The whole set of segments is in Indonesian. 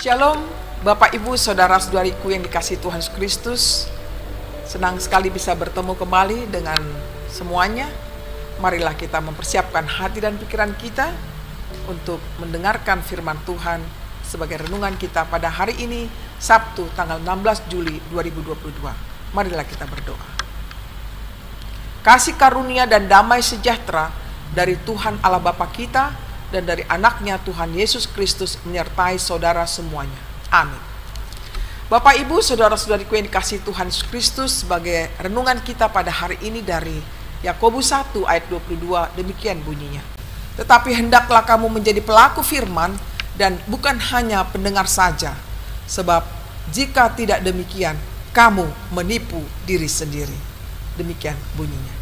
Shalom, Bapak Ibu, Saudara-saudariku yang dikasihi Tuhan Yesus Kristus. Senang sekali bisa bertemu kembali dengan semuanya. Marilah kita mempersiapkan hati dan pikiran kita untuk mendengarkan firman Tuhan sebagai renungan kita pada hari ini, Sabtu tanggal 16 Juli 2022. Marilah kita berdoa. Kasih karunia dan damai sejahtera dari Tuhan Allah Bapa kita dan dari anaknya Tuhan Yesus Kristus menyertai saudara semuanya. Amin. Bapak Ibu, saudara-saudariku yang dikasihi Tuhan Yesus Kristus, sebagai renungan kita pada hari ini dari Yakobus 1 ayat 22, demikian bunyinya. Tetapi hendaklah kamu menjadi pelaku firman dan bukan hanya pendengar saja, sebab jika tidak demikian, kamu menipu diri sendiri. Demikian bunyinya.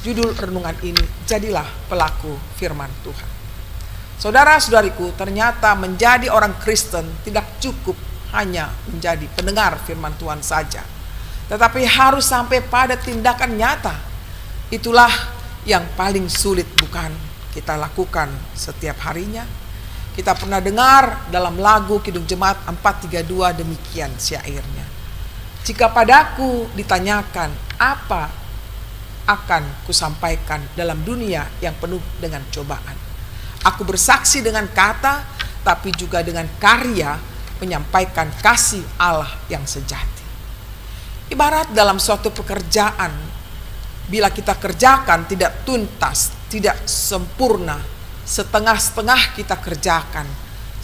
Judul renungan ini, jadilah pelaku firman Tuhan. Saudara-saudariku, ternyata menjadi orang Kristen tidak cukup hanya menjadi pendengar firman Tuhan saja, tetapi harus sampai pada tindakan nyata. Itulah yang paling sulit, bukan kita lakukan setiap harinya. Kita pernah dengar dalam lagu Kidung Jemaat 432 demikian syairnya. Jika padaku ditanyakan apa akan kusampaikan dalam dunia yang penuh dengan cobaan, aku bersaksi dengan kata, tapi juga dengan karya menyampaikan kasih Allah yang sejati. Ibarat dalam suatu pekerjaan, bila kita kerjakan tidak tuntas, tidak sempurna, setengah-setengah kita kerjakan,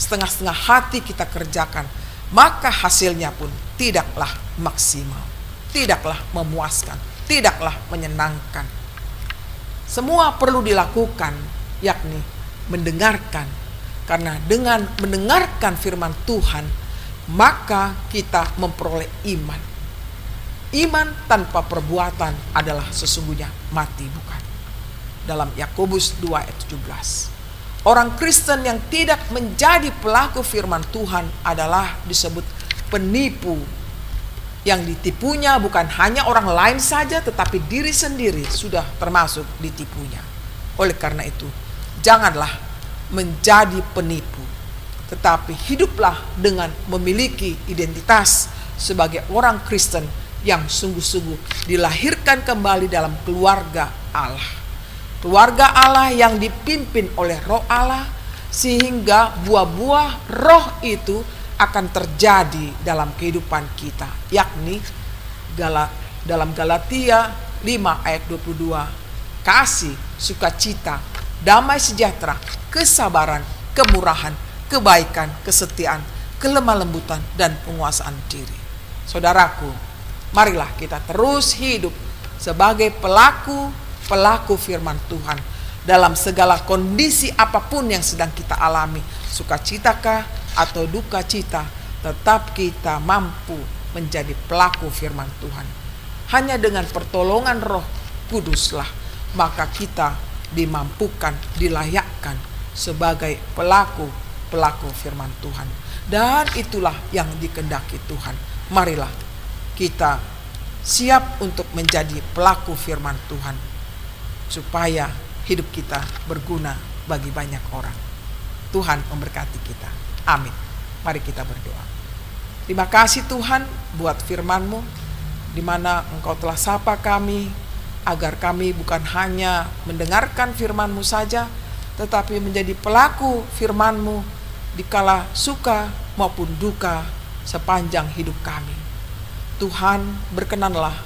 setengah-setengah hati kita kerjakan, maka hasilnya pun tidaklah maksimal, tidaklah memuaskan, tidaklah menyenangkan. Semua perlu dilakukan, yakni mendengarkan, karena dengan mendengarkan firman Tuhan maka kita memperoleh iman. Iman tanpa perbuatan adalah sesungguhnya mati, bukan? Dalam Yakobus 2 ayat 17, orang Kristen yang tidak menjadi pelaku firman Tuhan adalah disebut penipu. Yang ditipunya bukan hanya orang lain saja, tetapi diri sendiri sudah termasuk ditipunya. Oleh karena itu, janganlah menjadi penipu, tetapi hiduplah dengan memiliki identitas sebagai orang Kristen yang sungguh-sungguh dilahirkan kembali dalam keluarga Allah. Keluarga Allah yang dipimpin oleh Roh Allah, sehingga buah-buah Roh itu akan terjadi dalam kehidupan kita, yakni dalam Galatia 5 ayat 22, kasih, sukacita, damai sejahtera, kesabaran, kemurahan, kebaikan, kesetiaan, kelemah lembutan, dan penguasaan diri. Saudaraku, marilah kita terus hidup sebagai pelaku firman Tuhan dalam segala kondisi apapun yang sedang kita alami, sukacitakah atau duka cita, tetap kita mampu menjadi pelaku firman Tuhan. Hanya dengan pertolongan Roh Kuduslah maka kita dimampukan, dilayakkan sebagai pelaku firman Tuhan. Dan itulah yang dikehendaki Tuhan. Marilah kita siap untuk menjadi pelaku firman Tuhan, supaya hidup kita berguna bagi banyak orang. Tuhan memberkati kita. Amin. Mari kita berdoa. Terima kasih Tuhan buat firman-Mu, di mana Engkau telah sapa kami, agar kami bukan hanya mendengarkan firman-Mu saja, tetapi menjadi pelaku firman-Mu dikala suka maupun duka sepanjang hidup kami. Tuhan, berkenanlah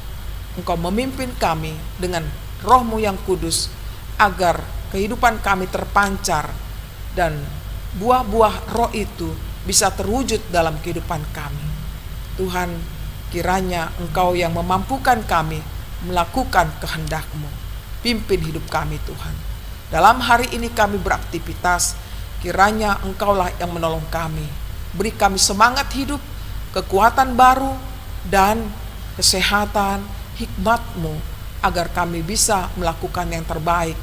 Engkau memimpin kami dengan Roh-Mu yang kudus, agar kehidupan kami terpancar dan buah-buah Roh itu bisa terwujud dalam kehidupan kami. Tuhan, kiranya Engkau yang memampukan kami melakukan kehendak-Mu. Pimpin hidup kami Tuhan. Dalam hari ini kami beraktivitas, kiranya Engkaulah yang menolong kami. Beri kami semangat hidup, kekuatan baru, dan kesehatan, hikmat-Mu, agar kami bisa melakukan yang terbaik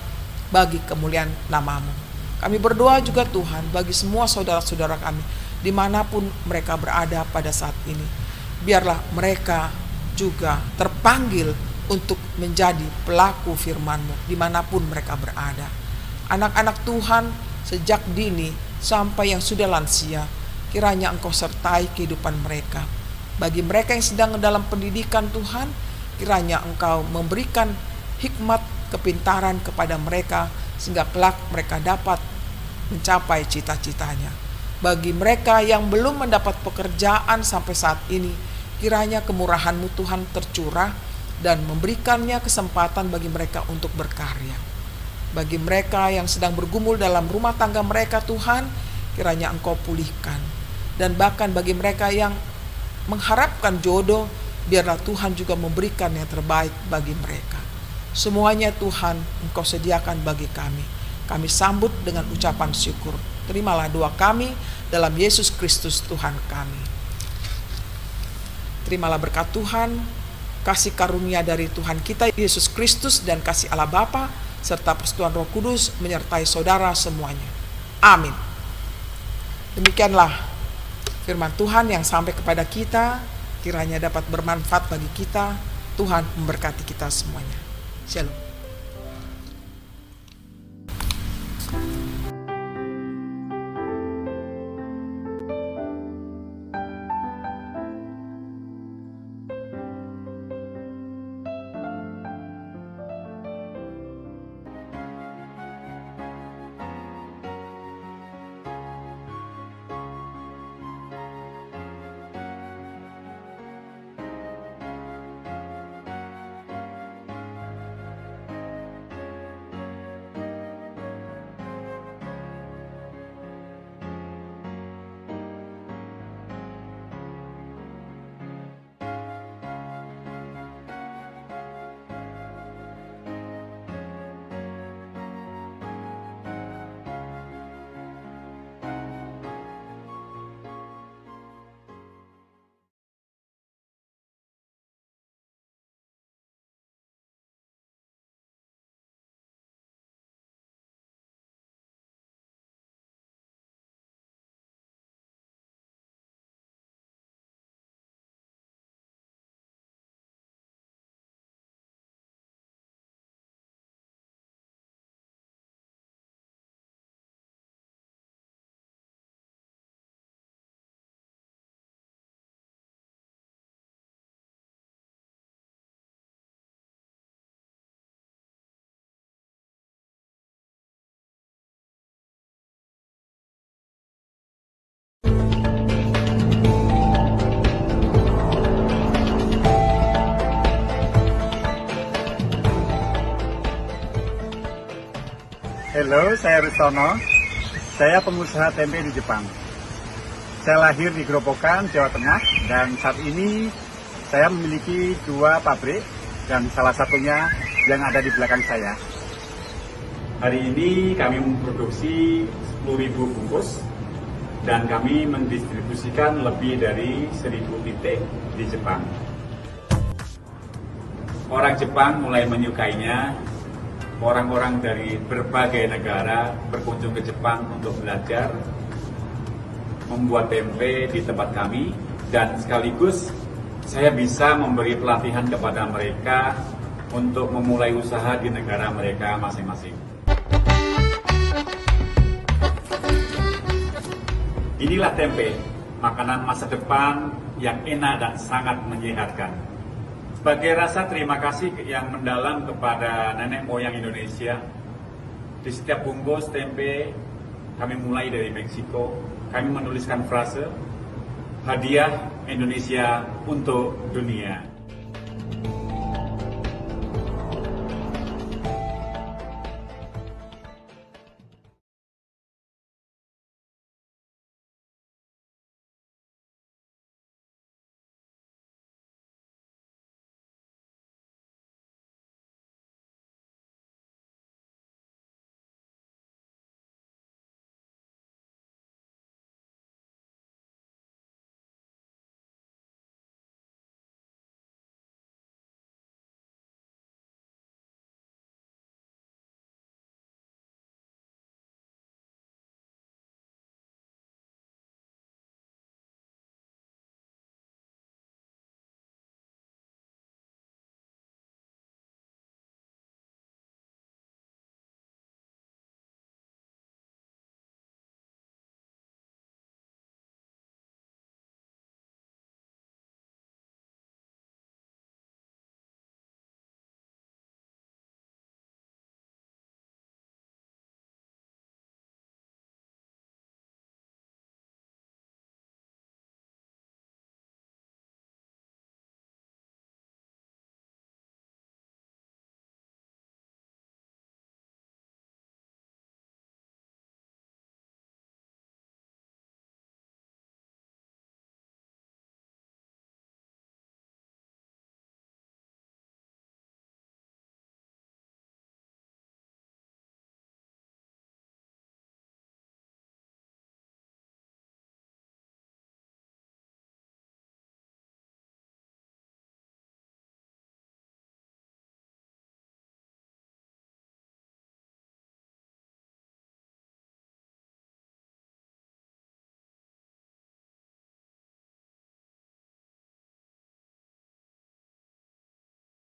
bagi kemuliaan nama-Mu. Kami berdoa juga Tuhan bagi semua saudara-saudara kami, dimanapun mereka berada pada saat ini. Biarlah mereka juga terpanggil untuk menjadi pelaku firman-Mu dimanapun mereka berada. Anak-anak Tuhan sejak dini sampai yang sudah lansia, kiranya Engkau sertai kehidupan mereka. Bagi mereka yang sedang dalam pendidikan Tuhan, kiranya Engkau memberikan hikmat, kepintaran kepada mereka, sehingga kelak mereka dapat mencapai cita-citanya. Bagi mereka yang belum mendapat pekerjaan sampai saat ini, kiranya kemurahan-Mu Tuhan tercurah dan memberikannya kesempatan bagi mereka untuk berkarya. Bagi mereka yang sedang bergumul dalam rumah tangga mereka Tuhan, kiranya Engkau pulihkan. Dan bahkan bagi mereka yang mengharapkan jodoh, biarlah Tuhan juga memberikan yang terbaik bagi mereka. Semuanya Tuhan Engkau sediakan bagi kami. Kami sambut dengan ucapan syukur. Terimalah doa kami dalam Yesus Kristus Tuhan kami. Terimalah berkat Tuhan, kasih karunia dari Tuhan kita Yesus Kristus, dan kasih Allah Bapa serta persekutuan Roh Kudus menyertai saudara semuanya. Amin. Demikianlah firman Tuhan yang sampai kepada kita, kiranya dapat bermanfaat bagi kita. Tuhan memberkati kita semuanya. Shalom. Halo, saya Rustono. Saya pengusaha tempe di Jepang. Saya lahir di Grobogan, Jawa Tengah, dan saat ini saya memiliki 2 pabrik, dan salah satunya yang ada di belakang saya. Hari ini kami memproduksi 10.000 bungkus, dan kami mendistribusikan lebih dari 1.000 titik di Jepang. Orang Jepang mulai menyukainya. Orang-orang dari berbagai negara berkunjung ke Jepang untuk belajar membuat tempe di tempat kami, dan sekaligus saya bisa memberi pelatihan kepada mereka untuk memulai usaha di negara mereka masing-masing. Inilah tempe, makanan masa depan yang enak dan sangat menyehatkan. Sebagai rasa terima kasih yang mendalam kepada nenek moyang Indonesia, di setiap bungkus tempe kami mulai dari Meksiko, kami menuliskan frase, hadiah Indonesia untuk dunia.